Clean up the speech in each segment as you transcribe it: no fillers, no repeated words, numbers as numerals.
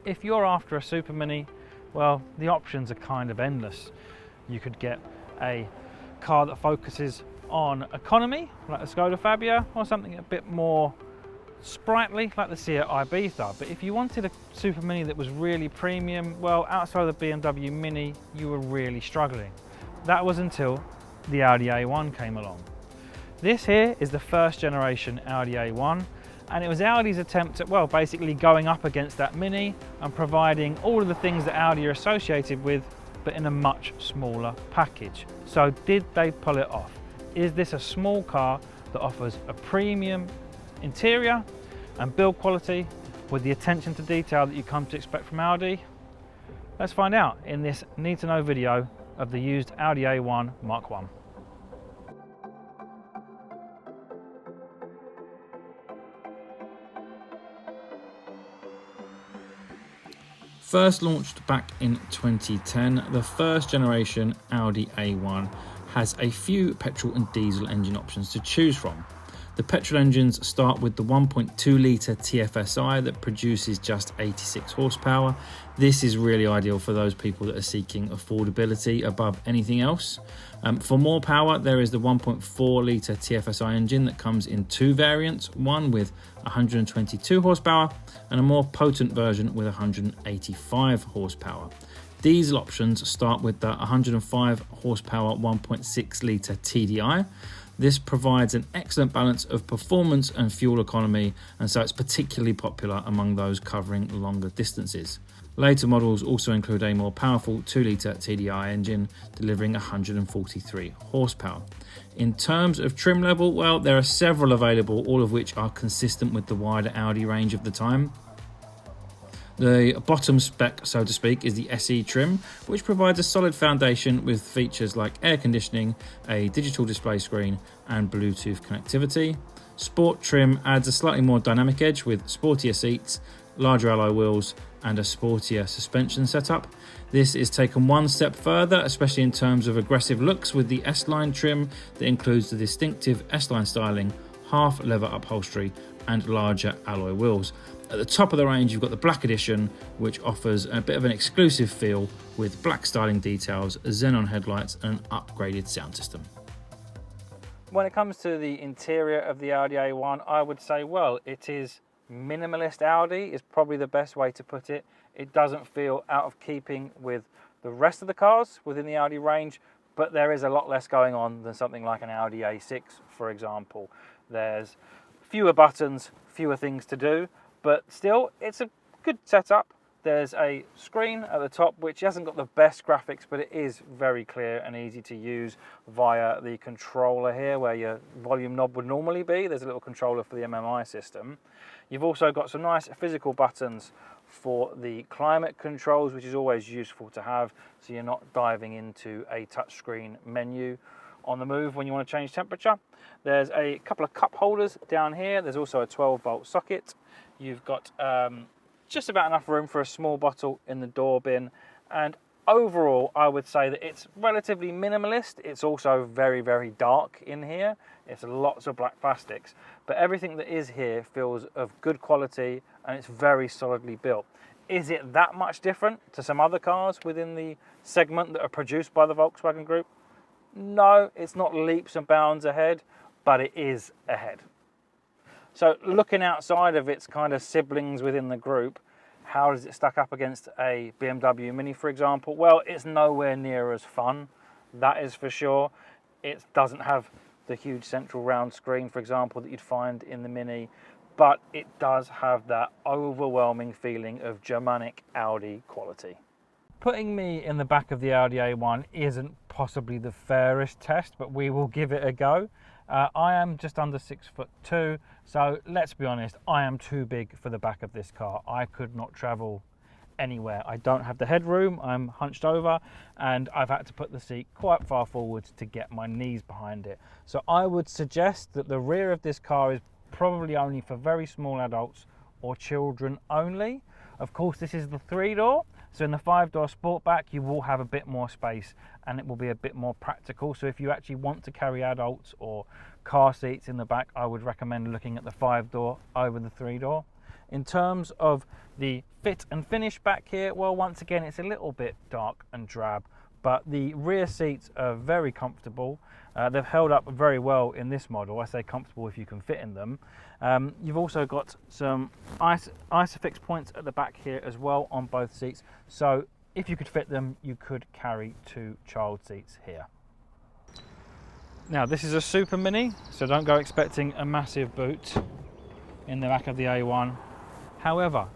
if you're after a super mini, well, the options are kind of endless. You could get a car that focuses on economy, like the Skoda Fabia, or something a bit more sprightly, like the Seat Ibiza. But if you wanted a super mini that was really premium, well, outside of the BMW Mini, you were really struggling. That was until the Audi A1 came along. This here is the first generation Audi A1, and it was Audi's attempt at, well, basically going up against that Mini and providing all of the things that Audi are associated with, but in a much smaller package. So did they pull it off? Is this a small car that offers a premium interior and build quality with the attention to detail that you come to expect from Audi? Let's find out in this need to know video of the used Audi A1 Mk1. First launched back in 2010, the first generation Audi A1 has a few petrol and diesel engine options to choose from. The petrol engines start with the 1.2 litre TFSI that produces just 86 horsepower. This is really ideal for those people that are seeking affordability above anything else. For more power, there is the 1.4 litre TFSI engine that comes in two variants, one with 122 horsepower and a more potent version with 185 horsepower. Diesel options start with the 105 horsepower 1.6 litre TDI. This provides an excellent balance of performance and fuel economy, and so it's particularly popular among those covering longer distances. Later models also include a more powerful 2 litre TDI engine delivering 143 horsepower. In terms of trim level, well, there are several available, all of which are consistent with the wider Audi range of the time. The bottom spec, so to speak, is the SE trim, which provides a solid foundation with features like air conditioning, a digital display screen, and Bluetooth connectivity. Sport trim adds a slightly more dynamic edge with sportier seats, larger alloy wheels, and a sportier suspension setup. This is taken one step further, especially in terms of aggressive looks, with the S-Line trim that includes the distinctive S-Line styling, half leather upholstery, and larger alloy wheels. At the top of the range, you've got the Black Edition, which offers a bit of an exclusive feel with black styling details, xenon headlights, and an upgraded sound system. When it comes to the interior of the Audi A1, I would say, well, it is minimalist Audi is probably the best way to put it. It doesn't feel out of keeping with the rest of the cars within the Audi range, but there is a lot less going on than something like an Audi A6, for example. There's fewer buttons, fewer things to do, but still it's a good setup. There's a screen at the top which hasn't got the best graphics, but it is very clear and easy to use via the controller here where your volume knob would normally be. There's a little controller for the MMI system. You've also got some nice physical buttons for the climate controls, which is always useful to have, so you're not diving into a touchscreen menu on the move when you want to change temperature. There's a couple of cup holders down here. There's also a 12-volt socket. You've got just about enough room for a small bottle in the door bin, and overall I would say that it's relatively minimalist. It's also very, very dark in here. It's lots of black plastics, but everything that is here feels of good quality and it's very solidly built. Is it that much different to some other cars within the segment that are produced by the Volkswagen Group? No, it's not leaps and bounds ahead, but it is ahead. So looking outside of its kind of siblings within the group, how does it stack up against a BMW Mini, for example? Well, it's nowhere near as fun, that is for sure. It doesn't have the huge central round screen, for example, that you'd find in the Mini, but it does have that overwhelming feeling of Germanic Audi quality. Putting me in the back of the Audi A1 isn't possibly the fairest test, but we will give it a go. I am just under 6'2", so let's be honest, I am too big for the back of this car. I could not travel anywhere. I don't have the headroom, I'm hunched over, and I've had to put the seat quite far forwards to get my knees behind it. So I would suggest that the rear of this car is probably only for very small adults or children only. Of course, this is the 3-door, so in the 5-door Sportback you will have a bit more space and it will be a bit more practical. So if you actually want to carry adults or car seats in the back, I would recommend looking at the 5-door over the 3-door. In terms of the fit and finish back here, well, once again, it's a little bit dark and drab, but the rear seats are very comfortable. They've held up very well in this model. I say comfortable if you can fit in them. You've also got some Isofix points at the back here as well on both seats. So if you could fit them, you could carry 2 child seats here. Now, this is a Super Mini, so don't go expecting a massive boot in the back of the A1. However,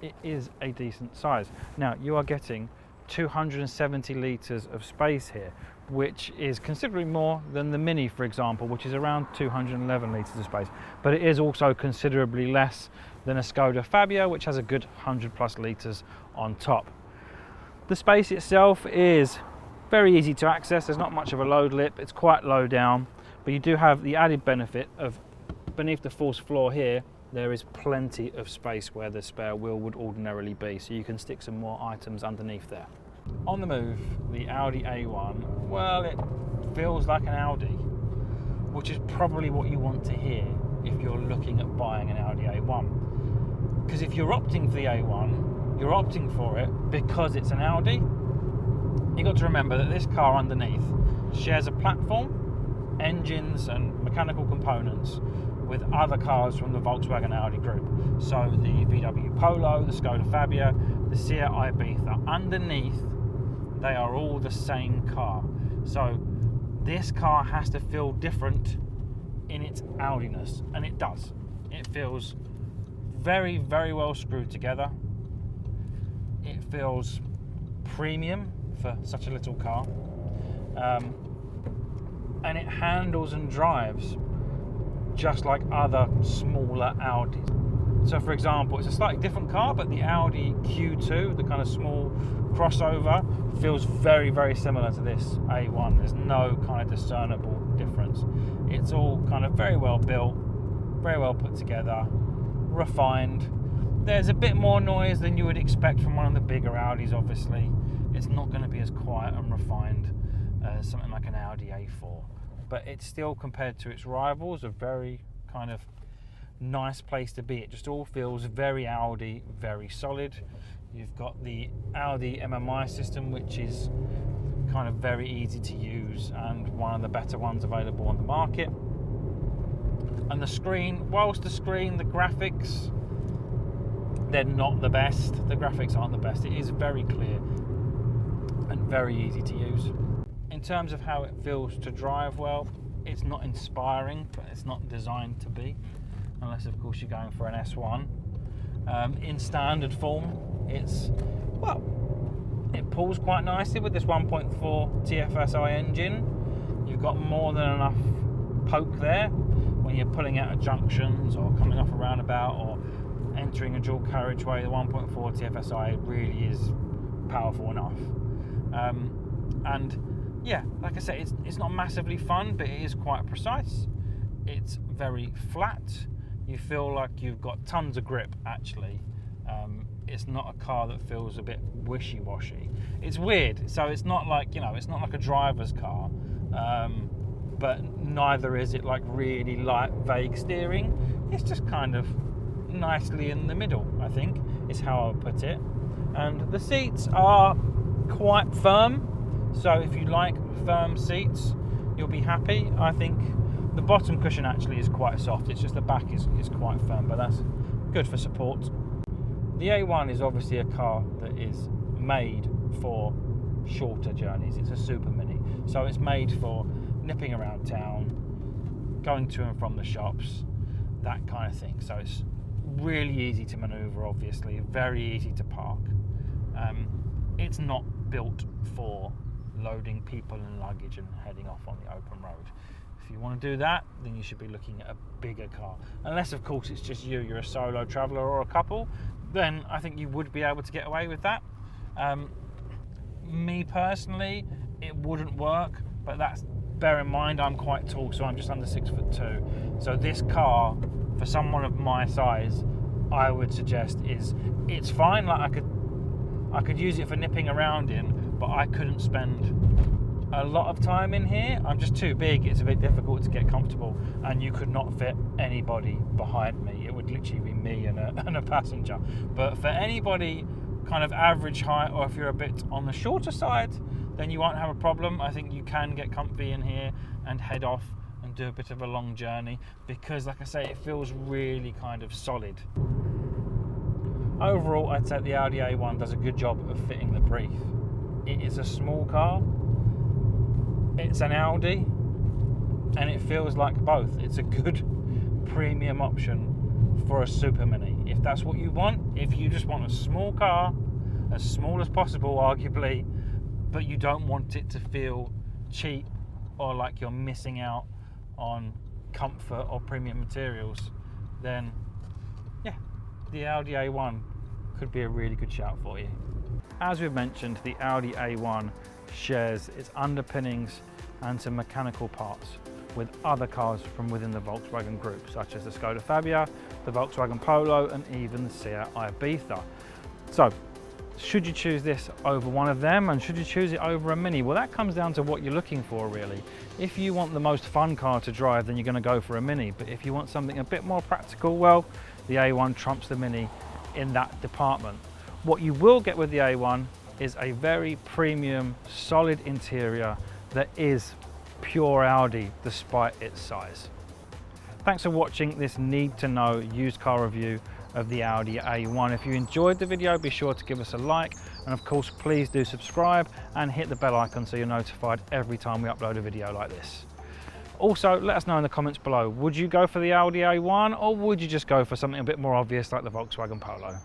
it is a decent size. Now, you are getting 270 litres of space here, which is considerably more than the Mini, for example, which is around 211 litres of space. But it is also considerably less than a Skoda Fabia, which has a good 100 plus litres on top. The space itself is very easy to access. There's not much of a load lip. It's quite low down, but you do have the added benefit of beneath the forced floor here, there is plenty of space where the spare wheel would ordinarily be, so you can stick some more items underneath there. On the move, the Audi A1, well, it feels like an Audi, which is probably what you want to hear if you're looking at buying an Audi A1. Because if you're opting for the A1, you're opting for it because it's an Audi. You've got to remember that this car underneath shares a platform, engines and mechanical components with other cars from the Volkswagen Audi group. So the VW Polo, the Skoda Fabia, the Seat Ibiza, underneath they are all the same car. So this car has to feel different in its Audiness, and it does. It feels very, very well screwed together. It feels premium for such a little car, and it handles and drives just like other smaller Audis. So for example, it's a slightly different car, but the Audi Q2, the kind of small crossover, feels very, very similar to this A1. There's no kind of discernible difference. It's all kind of very well built, very well put together, refined. There's a bit more noise than you would expect from one of the bigger Audis, obviously. It's not going to be as quiet and refined as something like an Audi A4. But it's still, compared to its rivals, a very kind of nice place to be. It just all feels very Audi, very solid. You've got the Audi MMI system, which is kind of very easy to use and one of the better ones available on the market. And the screen, whilst the graphics, they're not the best. The graphics aren't the best. It is very clear and very easy to use. In terms of how it feels to drive, well, it's not inspiring, but it's not designed to be, unless of course you're going for an S1. In standard form, it's, well, it pulls quite nicely with this 1.4 TFSI engine. You've got more than enough poke there when you're pulling out of junctions or coming off a roundabout or entering a dual carriageway. The 1.4 TFSI really is powerful enough. And yeah, like I say, it's not massively fun, but it is quite precise. It's very flat. You feel like you've got tons of grip, actually. It's not a car that feels a bit wishy-washy. It's weird. So it's not like, you know, it's not like a driver's car, but neither is it like really light, vague steering. It's just kind of nicely in the middle, I think, is how I would put it. And the seats are quite firm. So if you like firm seats, you'll be happy. I think the bottom cushion actually is quite soft. It's just the back is quite firm, but that's good for support. The A1 is obviously a car that is made for shorter journeys. It's a super mini. So it's made for nipping around town, going to and from the shops, that kind of thing. So it's really easy to maneuver, obviously, very easy to park. It's not built for loading people and luggage and heading off on the open road. If you want to do that, then you should be looking at a bigger car. Unless, of course, it's just you're a solo traveller or a couple, then I think you would be able to get away with that. Me personally, it wouldn't work, but bear in mind I'm quite tall, so I'm just under 6'2". So this car, for someone of my size, I would suggest it's fine. Like I could use it for nipping around in, but I couldn't spend a lot of time in here. I'm just too big. It's a bit difficult to get comfortable, and you could not fit anybody behind me. It would would literally be me and a passenger. But for anybody kind of average height, or if you're a bit on the shorter side, then you won't have a problem. I think you can get comfy in here and head off and do a bit of a long journey, because like I say, it feels really kind of solid. Overall, I'd say the Audi A1 does a good job of fitting the brief. It is a small car, it's an Audi, and it feels like both. It's a good premium option for a super mini. If that's what you want, if you just want a small car, as small as possible arguably, but you don't want it to feel cheap or like you're missing out on comfort or premium materials, then yeah, the Audi A1 could be a really good shout for you. As we've mentioned, the Audi A1 shares its underpinnings and some mechanical parts with other cars from within the Volkswagen group, such as the Skoda Fabia, the Volkswagen Polo, and even the Seat Ibiza. So, should you choose this over one of them, and should you choose it over a Mini? Well, that comes down to what you're looking for, really. If you want the most fun car to drive, then you're going to go for a Mini. But if you want something a bit more practical, well, the A1 trumps the Mini in that department. What you will get with the A1 is a very premium, solid interior that is pure Audi despite its size. Thanks for watching this need-to-know used car review of the Audi A1. If you enjoyed the video, be sure to give us a like, and of course please do subscribe and hit the bell icon so you're notified every time we upload a video like this. Also, let us know in the comments below, would you go for the Audi A1, or would you just go for something a bit more obvious like the Volkswagen Polo?